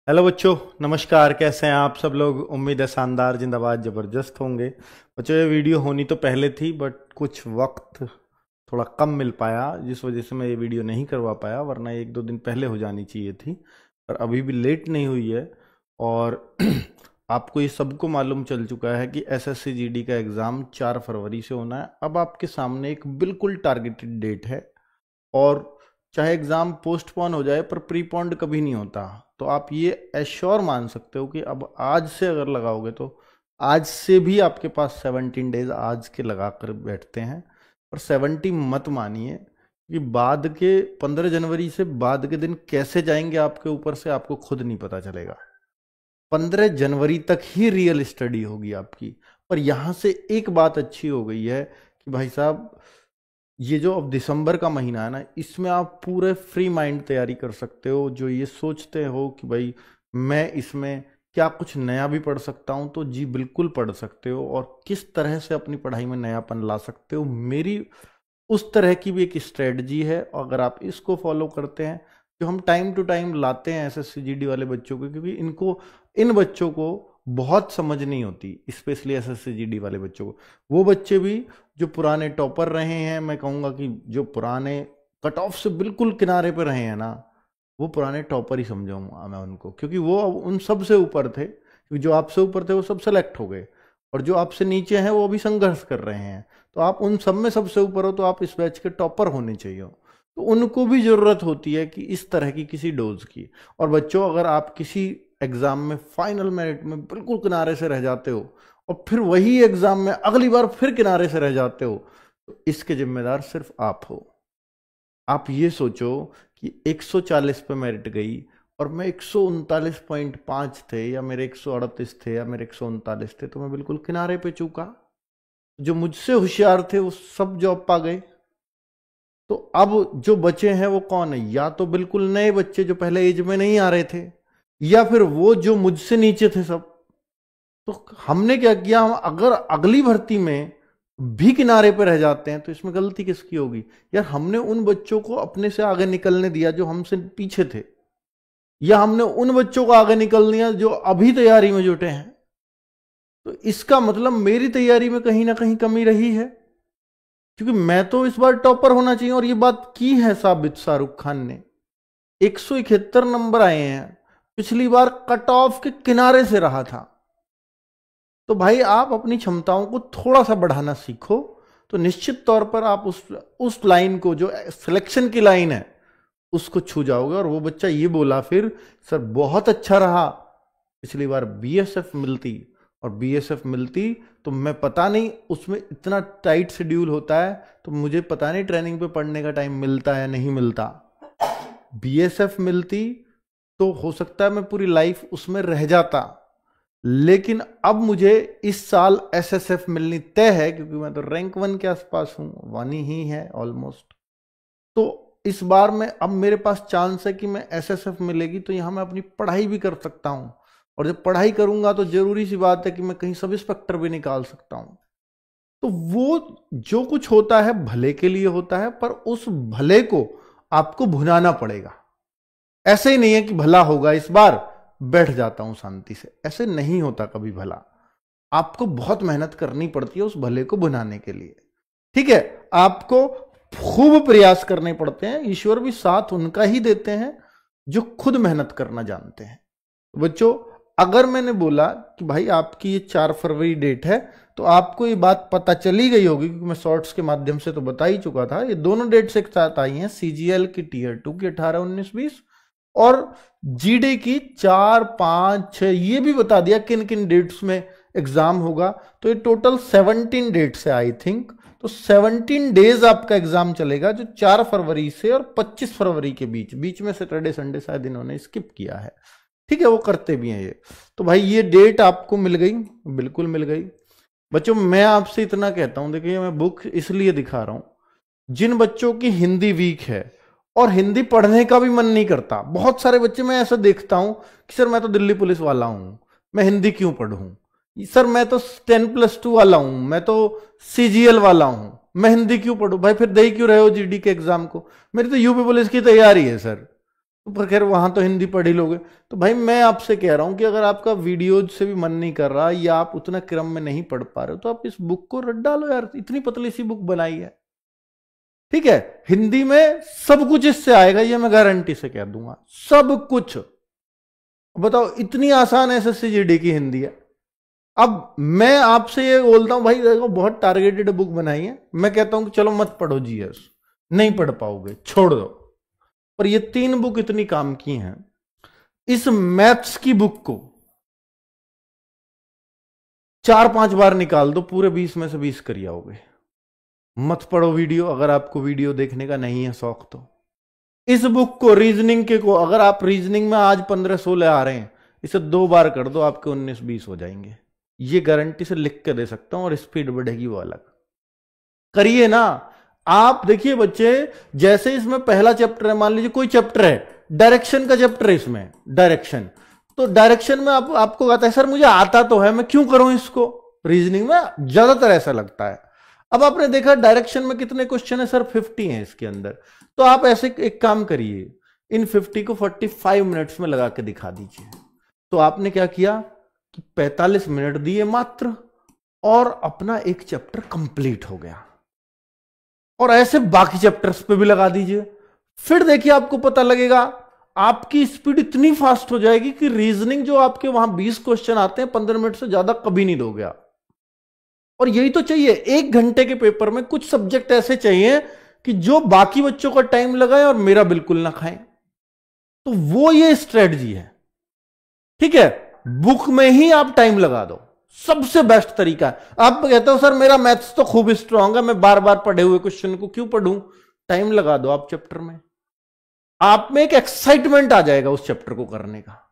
Hello बच्चों, नमस्कार। कैसे हैं आप सब लोग? उम्मीद है शानदार, जिंदाबाद, जबरदस्त होंगे। बच्चों, ये वीडियो होनी तो पहले थी, बट कुछ वक्त थोड़ा कम मिल पाया, जिस वजह से मैं ये वीडियो नहीं करवा पाया, वरना एक दो दिन पहले हो जानी चाहिए थी। पर अभी भी लेट नहीं हुई है। और आपको ये सबको मालूम चल चुका है कि एसएससी जीडी का एग्ज़ाम 4 फरवरी से होना है। अब आपके सामने एक बिल्कुल टारगेटेड डेट है, और चाहे एग्ज़ाम पोस्टपोन हो जाए पर प्रीपोन्ड कभी नहीं होता। तो आप ये एश्योर मान सकते हो कि अब आज से अगर लगाओगे तो आज से भी आपके पास 17 डेज आज के लगा कर बैठते हैं। पर 70 मत मानिए, कि बाद के 15 जनवरी से बाद के दिन कैसे जाएंगे आपके ऊपर से आपको खुद नहीं पता चलेगा। 15 जनवरी तक ही रियल स्टडी होगी आपकी। पर यहाँ से एक बात अच्छी हो गई है कि भाई साहब, ये जो अब दिसंबर का महीना है ना, इसमें आप पूरे फ्री माइंड तैयारी कर सकते हो। जो ये सोचते हो कि भाई मैं इसमें क्या कुछ नया भी पढ़ सकता हूँ, तो जी बिल्कुल पढ़ सकते हो। और किस तरह से अपनी पढ़ाई में नयापन ला सकते हो, मेरी उस तरह की भी एक स्ट्रेटजी है। अगर आप इसको फॉलो करते हैं, जो हम टाइम टू टाइम लाते हैं एसएससी जीडी वाले बच्चों को, क्योंकि इन बच्चों को बहुत समझ नहीं होती, स्पेशली एसएससी जीडी वाले बच्चों को। वो बच्चे भी जो पुराने टॉपर रहे हैं, मैं कहूँगा कि जो पुराने कट ऑफ से बिल्कुल किनारे पर रहे हैं ना, वो पुराने टॉपर ही समझाऊंगा मैं उनको, क्योंकि वो अब उन सब से ऊपर थे। क्योंकि जो आपसे ऊपर थे वो सब सेलेक्ट हो गए, और जो आपसे नीचे हैं वो अभी संघर्ष कर रहे हैं। तो आप उन सब में सबसे ऊपर हो, तो आप इस बैच के टॉपर होने चाहिए। तो उनको भी जरूरत होती है कि इस तरह की किसी डोज की। और बच्चों, अगर आप किसी एग्जाम में फाइनल मेरिट में बिल्कुल किनारे से रह जाते हो, और फिर वही एग्जाम में अगली बार फिर किनारे से रह जाते हो, तो इसके जिम्मेदार सिर्फ आप हो। आप ये सोचो कि 140 पे मेरिट गई, और मैं 139.5 थे, या मेरे 138 थे, या मेरे 139 थे, तो मैं बिल्कुल किनारे पे चूका। जो मुझसे होशियार थे वो सब जॉब पा गए। तो अब जो बचे हैं वो कौन है? या तो बिल्कुल नए बच्चे जो पहले एज में नहीं आ रहे थे, या फिर वो जो मुझसे नीचे थे सब। तो हमने क्या किया, हम अगर अगली भर्ती में भी किनारे पर रह जाते हैं तो इसमें गलती किसकी होगी? यार, हमने उन बच्चों को अपने से आगे निकलने दिया जो हमसे पीछे थे, या हमने उन बच्चों को आगे निकल दिया जो अभी तैयारी में जुटे हैं। तो इसका मतलब मेरी तैयारी में कहीं ना कहीं कमी रही है, क्योंकि मैं तो इस बार टॉपर होना चाहिए। और ये बात की है साबित शाहरुख खान ने। 171 नंबर आए हैं, पिछली बार कट ऑफ के किनारे से रहा था। तो भाई, आप अपनी क्षमताओं को थोड़ा सा बढ़ाना सीखो, तो निश्चित तौर पर आप उस लाइन को, जो सिलेक्शन की लाइन है, उसको छू जाओगे। और वो बच्चा ये बोला फिर, सर बहुत अच्छा रहा, पिछली बार बीएसएफ मिलती, और बीएसएफ मिलती तो मैं पता नहीं, उसमें इतना टाइट शेड्यूल होता है, तो मुझे पता नहीं ट्रेनिंग पे पढ़ने का टाइम मिलता है या नहीं मिलता। बीएसएफ मिलती तो हो सकता है मैं पूरी लाइफ उसमें रह जाता, लेकिन अब मुझे इस साल एसएसएफ मिलनी तय है, क्योंकि मैं तो रैंक 1 के आसपास हूं, 1 ही है ऑलमोस्ट। तो इस बार में अब मेरे पास चांस है कि मैं एसएसएफ मिलेगी तो यहां मैं अपनी पढ़ाई भी कर सकता हूं। और जब पढ़ाई करूंगा तो जरूरी सी बात है कि मैं कहीं सब इंस्पेक्टर भी निकाल सकता हूं। तो वो जो कुछ होता है भले के लिए होता है, पर उस भले को आपको भुनाना पड़ेगा। ऐसे ही नहीं है कि भला होगा इस बार, बैठ जाता हूं शांति से, ऐसे नहीं होता कभी भला। आपको बहुत मेहनत करनी पड़ती है उस भले को भुनाने के लिए। ठीक है, आपको खूब प्रयास करने पड़ते हैं। ईश्वर भी साथ उनका ही देते हैं जो खुद मेहनत करना जानते हैं। बच्चों, अगर मैंने बोला कि भाई आपकी ये 4 फरवरी डेट है, तो आपको ये बात पता चली गई होगी, क्योंकि मैं शॉर्ट्स के माध्यम से तो बता ही चुका था। ये दोनों डेट्स एक साथ आई हैं, सीजीएल की टीयर 2 की 18, 19, 20, और जीडी की 4, 5, 6। ये भी बता दिया किन किन डेट्स में एग्जाम होगा। तो ये टोटल 17 डेट्स है आई थिंक। तो 17 डेज आपका एग्जाम चलेगा, जो 4 फरवरी से और 25 फरवरी के बीच। बीच में सैटरडे संडे शायद इन्होंने स्किप किया है। ठीक है, वो करते भी हैं ये। तो भाई, ये डेट आपको मिल गई, बिल्कुल मिल गई। बच्चों, मैं आपसे इतना कहता हूं, देखिए मैं बुक इसलिए दिखा रहा हूं, जिन बच्चों की हिंदी वीक है और हिंदी पढ़ने का भी मन नहीं करता। बहुत सारे बच्चे मैं ऐसा देखता हूं कि सर मैं तो दिल्ली पुलिस वाला हूं, मैं हिंदी क्यों पढ़ूं? सर मैं तो 10+2 वाला हूं, मैं तो सीजीएल वाला हूं, मैं हिंदी क्यों पढ़ूं? भाई फिर दे क्यों रहे हो जीडी के एग्जाम को? मेरी तो यूपी पुलिस की तैयारी है सर। तो खैर वहां तो हिंदी पढ़ ही लोगे। तो भाई मैं आपसे कह रहा हूं कि अगर आपका वीडियो से भी मन नहीं कर रहा या आप उतना क्रम में नहीं पढ़ पा रहे हो तो आप इस बुक को रट डालो यार, इतनी पतली सी बुक बनाई है। ठीक है, हिंदी में सब कुछ इससे आएगा, ये मैं गारंटी से कह दूंगा, सब कुछ। बताओ, इतनी आसान एसएससी जीडी की हिंदी है। अब मैं आपसे ये बोलता हूं भाई देखो बहुत टारगेटेड बुक बनाई है, मैं कहता हूं कि चलो मत पढ़ो जीएस, नहीं पढ़ पाओगे, छोड़ दो। पर ये 3 बुक इतनी काम की हैं। इस मैथ्स की बुक को 4-5 बार निकाल दो, पूरे 20 में से 20 कर आओगे। मत पढ़ो वीडियो, अगर आपको वीडियो देखने का नहीं है शौक तो। इस बुक को रीजनिंग के को, अगर आप रीजनिंग में आज 15-16 आ रहे हैं, इसे 2 बार कर दो, आपके 19-20 हो जाएंगे। ये गारंटी से लिख के दे सकता हूं, और स्पीड बढ़ेगी वो अलग। करिए ना आप। देखिए बच्चे, जैसे इसमें पहला चैप्टर है, मान लीजिए कोई चैप्टर है, डायरेक्शन का चैप्टर है इसमें, डायरेक्शन। तो डायरेक्शन में आपको कहता है सर मुझे आता तो है, मैं क्यों करूं इसको। रीजनिंग में ज्यादातर ऐसा लगता है। अब आपने देखा डायरेक्शन में कितने क्वेश्चन है सर, 50 हैं इसके अंदर। तो आप ऐसे एक काम करिए, इन 50 को 45 मिनट्स में लगा के दिखा दीजिए। तो आपने क्या किया कि 45 मिनट दिए मात्र, और अपना एक चैप्टर कंप्लीट हो गया। और ऐसे बाकी चैप्टर्स पे भी लगा दीजिए, फिर देखिए आपको पता लगेगा, आपकी स्पीड इतनी फास्ट हो जाएगी कि रीजनिंग जो आपके वहां 20 क्वेश्चन आते हैं 15 मिनट से ज्यादा कभी नहीं दोगे आप। और यही तो चाहिए, 1 घंटे के पेपर में कुछ सब्जेक्ट ऐसे चाहिए कि जो बाकी बच्चों का टाइम लगाए और मेरा बिल्कुल ना खाए। तो वो ये स्ट्रेटजी है। ठीक है, बुक में ही आप टाइम लगा दो, सबसे बेस्ट तरीका है। आप कहते हो सर मेरा मैथ्स तो खूब स्ट्रांग है, मैं बार बार पढ़े हुए क्वेश्चन को क्यों पढ़ूं। टाइम लगा दो आप चैप्टर में, आप में एक एक्साइटमेंट आ जाएगा उस चैप्टर को करने का।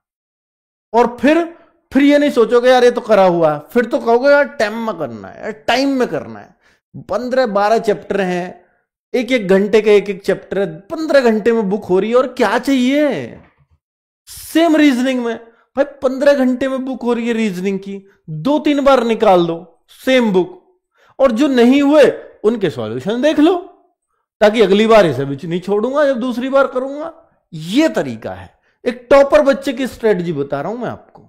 और फिर ये नहीं सोचोगे यार ये तो करा हुआ है, फिर तो कहोगे यार टाइम में करना है, टाइम में करना है। 15-12 चैप्टर हैं, 1-1 घंटे के 1-1 चैप्टर है, 15 घंटे में बुक हो रही है। और क्या चाहिए। सेम रीजनिंग में भाई 15 घंटे में बुक हो रही है रीजनिंग की, 2-3 बार निकाल दो सेम बुक, और जो नहीं हुए उनके सॉल्यूशन देख लो, ताकि अगली बार इसे भी नहीं छोड़ूंगा जब दूसरी बार करूंगा। यह तरीका है, एक टॉपर बच्चे की स्ट्रेटजी बता रहा हूं मैं आपको।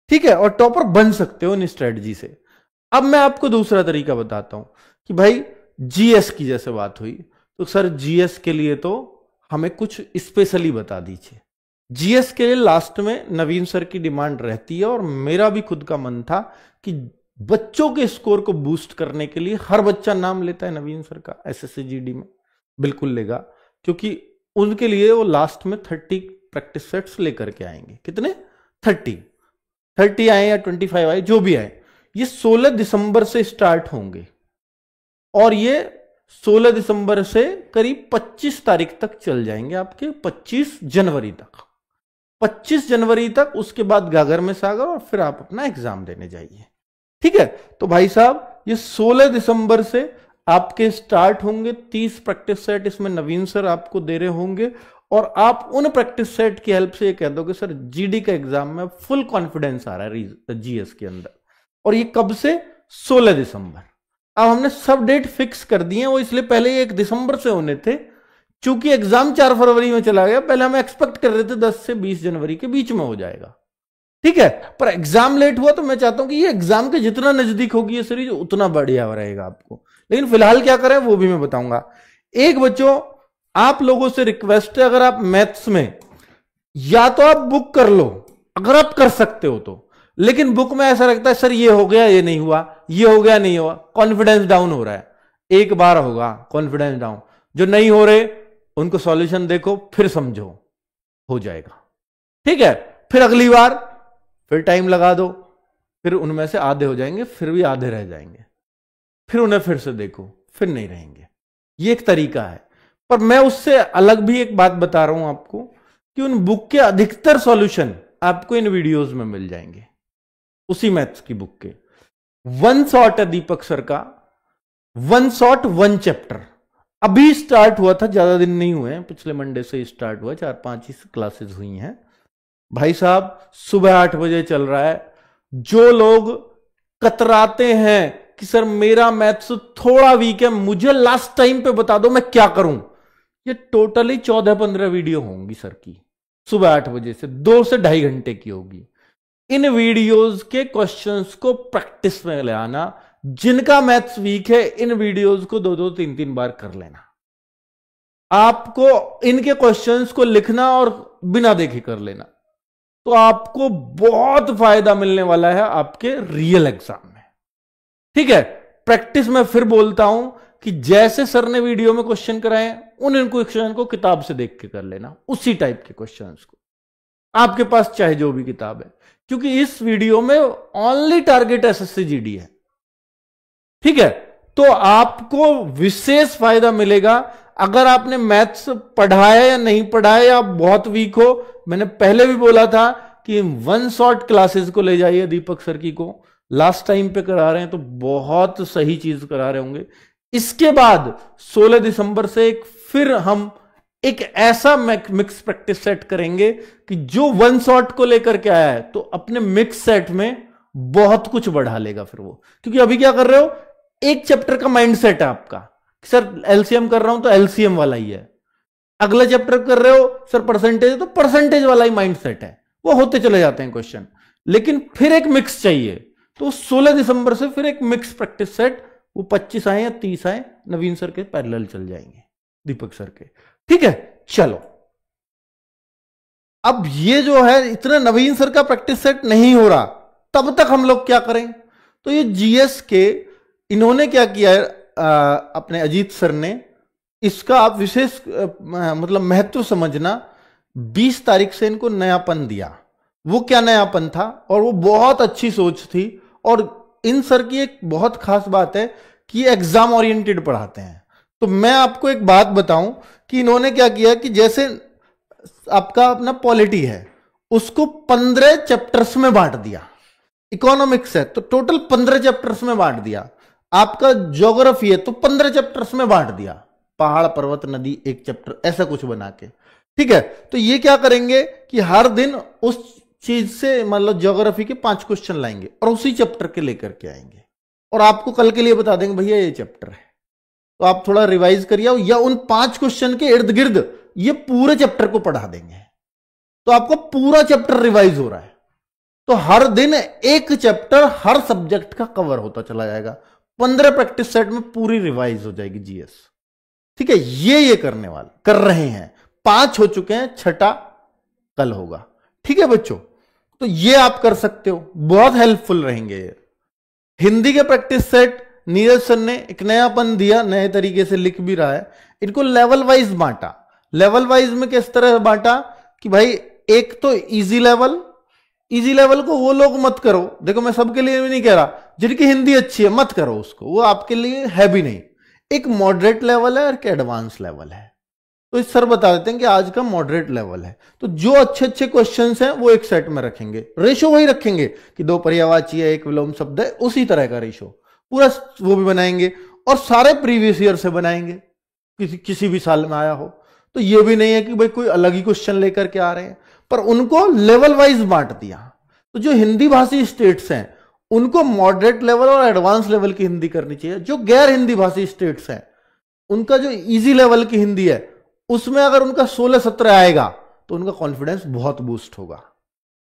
ठीक है, और टॉपर बन सकते हो इन स्ट्रेटजी से। अब मैं आपको दूसरा तरीका बताता हूं कि भाई जीएस की जैसे बात हुई, तो सर जीएस के लिए तो हमें कुछ स्पेशली बता दीजिए। जीएस के लिए लास्ट में नवीन सर की डिमांड रहती है, और मेरा भी खुद का मन था कि बच्चों के स्कोर को बूस्ट करने के लिए, हर बच्चा नाम लेता है नवीन सर का एसएससी जीडी में, बिल्कुल लेगा, क्योंकि उनके लिए वो लास्ट में 30 प्रैक्टिस सेट्स लेकर के आएंगे। कितने? 30 आए या 25 आए, जो भी आए। ये 16 दिसंबर से स्टार्ट होंगे, और ये 16 दिसंबर से करीब 25 तारीख तक चल जाएंगे, आपके 25 जनवरी तक। 25 जनवरी तक, उसके बाद गागर में सागर, और फिर आप अपना एग्जाम देने जाइए। ठीक है, तो भाई साहब ये 16 दिसंबर से आपके स्टार्ट होंगे। 30 प्रैक्टिस सेट इसमें नवीन सर आपको दे रहे होंगे, और आप उन प्रैक्टिस सेट की हेल्प से ये कह दोगे सर जीडी का एग्जाम में फुल कॉन्फिडेंस आ रहा है जीएस के अंदर। और ये कब से? 16 दिसंबर। अब हमने सब डेट फिक्स कर दी है, वो इसलिए पहले 1 दिसंबर से होने थे, चूंकि एग्जाम 4 फरवरी में चला गया। पहले हम एक्सपेक्ट कर रहे थे 10 से 20 जनवरी के बीच में हो जाएगा। ठीक है, पर एग्जाम लेट हुआ, तो मैं चाहता हूं कि ये एग्जाम के जितना नजदीक होगी ये सीरीज उतना बढ़िया रहेगा आपको। लेकिन फिलहाल क्या करें वो भी मैं बताऊंगा। एक बच्चों, आप लोगों से रिक्वेस्ट है, अगर आप मैथ्स में या तो आप बुक कर लो अगर आप कर सकते हो तो, लेकिन बुक में ऐसा लगता है सर ये हो गया ये नहीं हुआ, ये हो गया नहीं हुआ, कॉन्फिडेंस डाउन हो रहा है। एक बार होगा कॉन्फिडेंस डाउन, जो नहीं हो रहे उनको सॉल्यूशन देखो, फिर समझो, हो जाएगा। ठीक है, फिर अगली बार फिर टाइम लगा दो, फिर उनमें से आधे हो जाएंगे, फिर भी आधे रह जाएंगे, फिर उन्हें फिर से देखो, फिर नहीं रहेंगे। ये एक तरीका है। पर मैं उससे अलग भी एक बात बता रहा हूं आपको कि उन बुक के अधिकतर सॉल्यूशन आपको इन वीडियोस में मिल जाएंगे, उसी मैथ्स की बुक के। 1 शॉट है दीपक सर का, 1 शॉट 1 चैप्टर, अभी स्टार्ट हुआ था, ज्यादा दिन नहीं हुए हैं, पिछले मंडे से स्टार्ट हुआ, 4-5 ही क्लासेस हुई हैं। भाई साहब सुबह 8 बजे चल रहा है। जो लोग कतराते हैं कि सर मेरा मैथ्स थोड़ा वीक है, मुझे लास्ट टाइम पे बता दो मैं क्या करूं, ये टोटली 14-15 वीडियो होंगी सर की, सुबह 8 बजे से 2 से 2.5 घंटे की होगी। इन वीडियोस के क्वेश्चंस को प्रैक्टिस में ले आना। जिनका मैथ्स वीक है इन वीडियोस को 2-2, 3-3 बार कर लेना। आपको इनके क्वेश्चंस को लिखना और बिना देखे कर लेना, तो आपको बहुत फायदा मिलने वाला है आपके रियल एग्जाम में। ठीक है, प्रैक्टिस में फिर बोलता हूं कि जैसे सर ने वीडियो में क्वेश्चन कराए उन क्वेश्चन को किताब से देख के कर लेना, उसी टाइप के क्वेश्चंस को, आपके पास चाहे जो भी किताब है, क्योंकि इस वीडियो में ओनली टारगेट एसएससी जीडी है। ठीक है, तो आपको विशेष फायदा मिलेगा। अगर आपने मैथ्स पढ़ा है या नहीं पढ़ा है, या बहुत वीक हो, मैंने पहले भी बोला था कि वन शॉट क्लासेस को ले जाइए दीपक सर की को, लास्ट टाइम पे करा रहे हैं तो बहुत सही चीज करा रहे होंगे। इसके बाद 16 दिसंबर से फिर हम एक ऐसा मिक्स प्रैक्टिस सेट करेंगे कि जो वन शॉट को लेकर के आया है तो अपने मिक्स सेट में बहुत कुछ बढ़ा लेगा फिर वो। क्योंकि अभी क्या कर रहे हो, एक चैप्टर का माइंडसेट है आपका, सर एलसीएम कर रहा हूं तो एलसीएम वाला ही है, अगला चैप्टर कर रहे हो सर परसेंटेज, तो परसेंटेज वाला ही माइंडसेट है, वो होते चले जाते हैं क्वेश्चन। लेकिन फिर एक मिक्स चाहिए, तो 16 दिसंबर से फिर एक मिक्स प्रैक्टिस सेट, वो 25 आए या 30 आए, नवीन सर के पैरेलल चल जाएंगे, दीपक सर के। ठीक है, चलो अब ये जो है इतना नवीन सर का प्रैक्टिस सेट नहीं हो रहा, तब तक हम लोग क्या करें, तो ये जीएस के इन्होंने क्या किया है, अपने अजीत सर ने, इसका आप विशेष मतलब महत्व समझना। 20 तारीख से इनको नयापन दिया। वो क्या नयापन था, और वो बहुत अच्छी सोच थी। और इन सर की एक बहुत खास बात है कि एग्जाम ओरिएंटेड पढ़ाते हैं। तो मैं आपको एक बात बताऊं कि इन्होंने क्या किया कि जैसे आपका अपना पॉलिटी है उसको 15 चैप्टर्स में बांट दिया, इकोनॉमिक्स है तो टोटल 15 चैप्टर्स में बांट दिया, आपका ज्योग्राफी है तो 15 चैप्टर्स में बांट दिया, पहाड़ पर्वत नदी एक चैप्टर, ऐसा कुछ बना के। ठीक है, तो ये क्या करेंगे कि हर दिन उस चीज से मतलब ज्योग्राफी के 5 क्वेश्चन लाएंगे और उसी चैप्टर के लेकर के आएंगे, और आपको कल के लिए बता देंगे भैया ये चैप्टर है, तो आप थोड़ा रिवाइज करिए, या उन 5 क्वेश्चन के इर्द गिर्द ये पूरे चैप्टर को पढ़ा देंगे, तो आपको पूरा चैप्टर रिवाइज हो रहा है। तो हर दिन एक चैप्टर हर सब्जेक्ट का कवर होता चला जाएगा, 15 प्रैक्टिस सेट में पूरी रिवाइज हो जाएगी जीएस। ठीक है, ये करने वाले कर रहे हैं, 5 हो चुके हैं, 6ठा कल होगा। ठीक है बच्चों, तो ये आप कर सकते हो, बहुत हेल्पफुल रहेंगे। हिंदी के प्रैक्टिस सेट नीरज सर ने एक नयापन दिया, नए तरीके से लिख भी रहा है। इनको लेवल वाइज बांटा। लेवल वाइज में किस तरह बांटा कि भाई एक तो इजी लेवल, इजी लेवल को वो लोग मत करो, देखो मैं सबके लिए भी नहीं कह रहा, जिनकी हिंदी अच्छी है मत करो उसको, वो आपके लिए है भी नहीं। एक मॉडरेट लेवल है और एक एडवांस लेवल है। तो इस सर बता देते हैं कि आज का मॉडरेट लेवल है, तो जो अच्छे अच्छे क्वेश्चंस हैं वो एक सेट में रखेंगे, रेशो वही रखेंगे कि 2 पर्यायवाची है 1 विलोम शब्द है, उसी तरह का रेशो पूरा वो भी बनाएंगे, और सारे प्रीवियस ईयर से बनाएंगे, किसी भी साल में आया हो। तो ये भी नहीं है कि भाई कोई अलग ही क्वेश्चन लेकर के आ रहे हैं, पर उनको लेवल वाइज बांट दिया। तो जो हिंदी भाषी स्टेट्स हैं उनको मॉडरेट लेवल और एडवांस लेवल की हिंदी करनी चाहिए। जो गैर हिंदी भाषी स्टेट्स हैं उनका जो इजी लेवल की हिंदी है उसमें अगर उनका 16-17 आएगा तो उनका कॉन्फिडेंस बहुत बूस्ट होगा,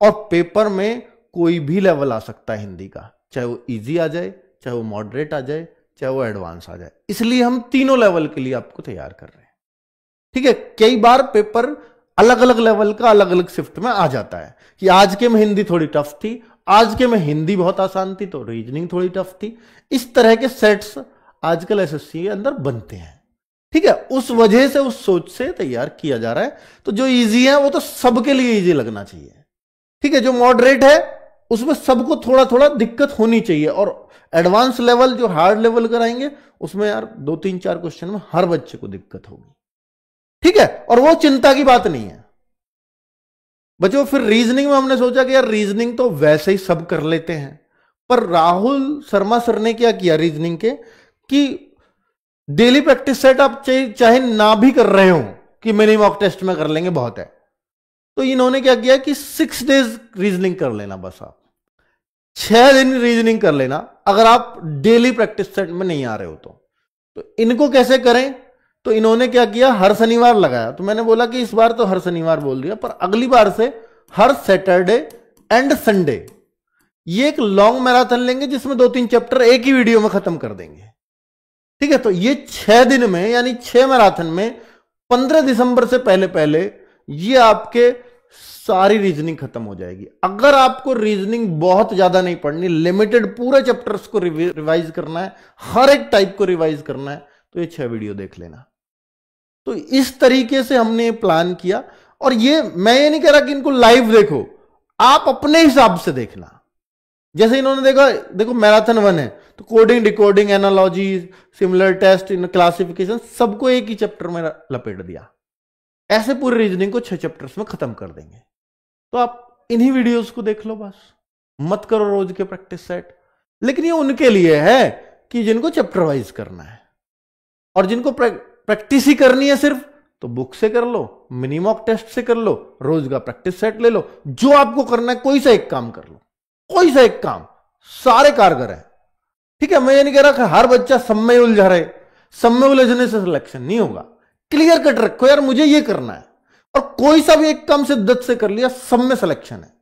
और पेपर में कोई भी लेवल आ सकता है हिंदी का, चाहे वो इजी आ जाए, चाहे वो मॉडरेट आ जाए, चाहे वो एडवांस आ जाए। इसलिए हम तीनों लेवल के लिए आपको तैयार कर रहे हैं। ठीक है, कई बार पेपर अलग अलग लेवल का अलग अलग शिफ्ट में आ जाता है कि आज के में हिंदी थोड़ी टफ थी, आज के में हिंदी बहुत आसान थी तो रीजनिंग थोड़ी टफ थी। इस तरह के सेट्स आजकल एसएससी के अंदर बनते हैं। ठीक है, उस वजह से उस सोच से तैयार किया जा रहा है। तो जो इजी है वो तो सबके लिए इजी लगना चाहिए। ठीक है, जो मॉडरेट है उसमें सबको थोड़ा थोड़ा दिक्कत होनी चाहिए, और एडवांस लेवल जो हार्ड लेवल कराएंगे उसमें यार 2-3-4 क्वेश्चन में हर बच्चे को दिक्कत होगी। ठीक है, और वो चिंता की बात नहीं है बच्चों। फिर रीजनिंग में हमने सोचा कि यार रीजनिंग तो वैसे ही सब कर लेते हैं, पर राहुल शर्मा सर ने क्या किया रीजनिंग के कि डेली प्रैक्टिस सेट आप चाहे ना भी कर रहे हो कि मिनी मॉक टेस्ट में कर लेंगे बहुत है, तो इन्होंने क्या किया कि 6 डेज रीजनिंग कर लेना, बस आप 6 दिन रीजनिंग कर लेना अगर आप डेली प्रैक्टिस सेट में नहीं आ रहे हो तो इनको कैसे करें तो इन्होंने क्या किया, हर शनिवार लगाया। तो मैंने बोला कि इस बार तो हर शनिवार बोल दिया, पर अगली बार से हर सैटरडे एंड संडे ये एक लॉन्ग मैराथन लेंगे जिसमें 2-3 चैप्टर एक ही वीडियो में खत्म कर देंगे। ठीक है, तो ये 6 दिन में यानी 6 मैराथन में 15 दिसंबर से पहले पहले ये आपके सारी रीजनिंग खत्म हो जाएगी। अगर आपको रीजनिंग बहुत ज्यादा नहीं पढ़नी, लिमिटेड पूरे चैप्टर्स को रिवाइज करना है, हर एक टाइप को रिवाइज करना है, तो ये 6 वीडियो देख लेना। तो इस तरीके से हमने प्लान किया। और ये मैं ये नहीं कह रहा कि इनको लाइव देखो, आप अपने हिसाब से देखना। जैसे इन्होंने देखा, देखो मैराथन 1 है तो coding, decoding, analogy, similar test, in classification सबको एक ही चैप्टर में लपेट दिया। ऐसे पूरे रीजनिंग को 6 चैप्टर्स में खत्म कर देंगे। तो आप इन्हीं वीडियोस को देख लो, बस मत करो रोज के प्रैक्टिस सेट। लेकिन ये उनके लिए है कि जिनको चैप्टर वाइज करना है, और जिनको प्रैक्टिस ही करनी है सिर्फ, तो बुक से कर लो, मिनी मॉक टेस्ट से कर लो, रोज का प्रैक्टिस सेट ले लो। जो आपको करना है कोई सा एक काम कर लो, कोई सा एक काम, सारे कारगर है। ठीक है, मैं ये नहीं कह रहा कि हर बच्चा सब में उलझा रहे, सब में उलझने से सिलेक्शन नहीं होगा। क्लियर कट रखो यार, मुझे ये करना है, और कोई सा भी एक काम शिद्दत से कर लिया, सब में सिलेक्शन है।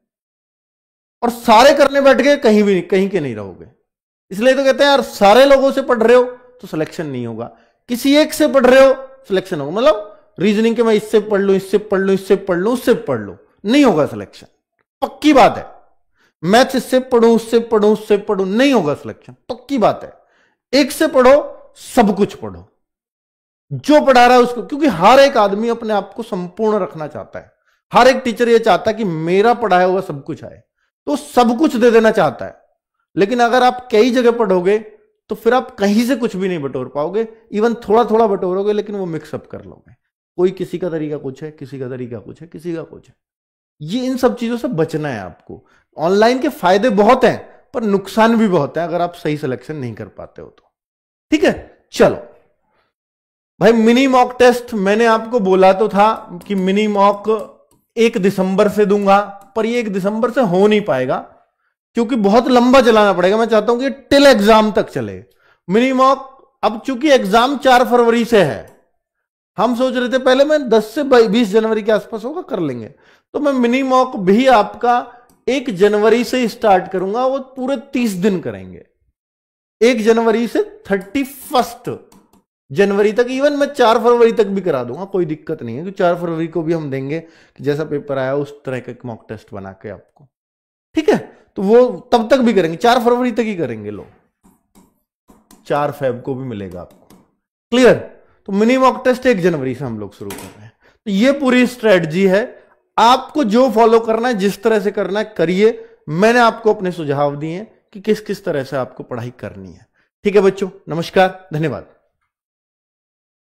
और सारे करने बैठ गए, कहीं भी कहीं के नहीं रहोगे। इसलिए तो कहते हैं यार, सारे लोगों से पढ़ रहे हो तो सिलेक्शन नहीं होगा, किसी एक से पढ़ रहे हो सिलेक्शन होगा। मतलब रीजनिंग के मैं इससे पढ़ लूं, इससे पढ़ लूं, इससे पढ़ लूं, उससे पढ़ लूं, नहीं होगा सिलेक्शन, पक्की बात है। मैथ्स इससे पढ़ूं, उससे पढ़ूं, उससे पढ़ूं, नहीं होगा सिलेक्शन, पक्की बात है। एक से पढ़ो, सब कुछ पढ़ो, जो पढ़ा रहा है उसको, क्योंकि हर एक आदमी अपने आप को संपूर्ण रखना चाहता है। हर एक टीचर ये चाहता है कि मेरा पढ़ाया हुआ सब कुछ आए, तो सब कुछ दे देना चाहता है। लेकिन अगर आप कई जगह पढ़ोगे तो फिर आप कहीं से कुछ भी नहीं बटोर पाओगे। इवन थोड़ा थोड़ा बटोरोगे, लेकिन वो मिक्सअप कर लोगे। कोई किसी का तरीका कुछ है, किसी का तरीका कुछ है, किसी का कुछ है। ये इन सब चीजों से बचना है आपको। ऑनलाइन के फायदे बहुत हैं, पर नुकसान भी बहुत है अगर आप सही सिलेक्शन नहीं कर पाते हो तो। ठीक है, चलो भाई, मिनी मॉक टेस्ट मैंने आपको बोला तो था कि मिनी मॉक 1 दिसंबर से दूंगा, पर ये 1 दिसंबर से हो नहीं पाएगा, क्योंकि बहुत लंबा चलाना पड़ेगा। मैं चाहता हूं कि टिल एग्जाम तक चले मिनी मॉक। अब चूंकि एग्जाम 4 फरवरी से है, हम सोच रहे थे पहले मैं 10 से 20 जनवरी के आसपास होगा, कर लेंगे। तो मैं मिनी मॉक भी आपका 1 जनवरी से स्टार्ट करूंगा, वो पूरे 30 दिन करेंगे, 1 जनवरी से 31 जनवरी तक। इवन मैं 4 फरवरी तक भी करा दूंगा, कोई दिक्कत नहीं है, क्योंकि 4 फरवरी को भी हम देंगे कि जैसा पेपर आया उस तरह का मॉक टेस्ट बना के आपको। ठीक है, तो वो तब तक भी करेंगे, 4 फरवरी तक ही करेंगे लोग, 4 फेब को भी मिलेगा आपको। क्लियर? तो मिनी मॉक टेस्ट 1 जनवरी से हम लोग शुरू कर रहे हैं। तो ये पूरी स्ट्रेटजी है, आपको जो फॉलो करना है, जिस तरह से करना है करिए। मैंने आपको अपने सुझाव दिए कि किस किस तरह से आपको पढ़ाई करनी है। ठीक है बच्चों, नमस्कार, धन्यवाद।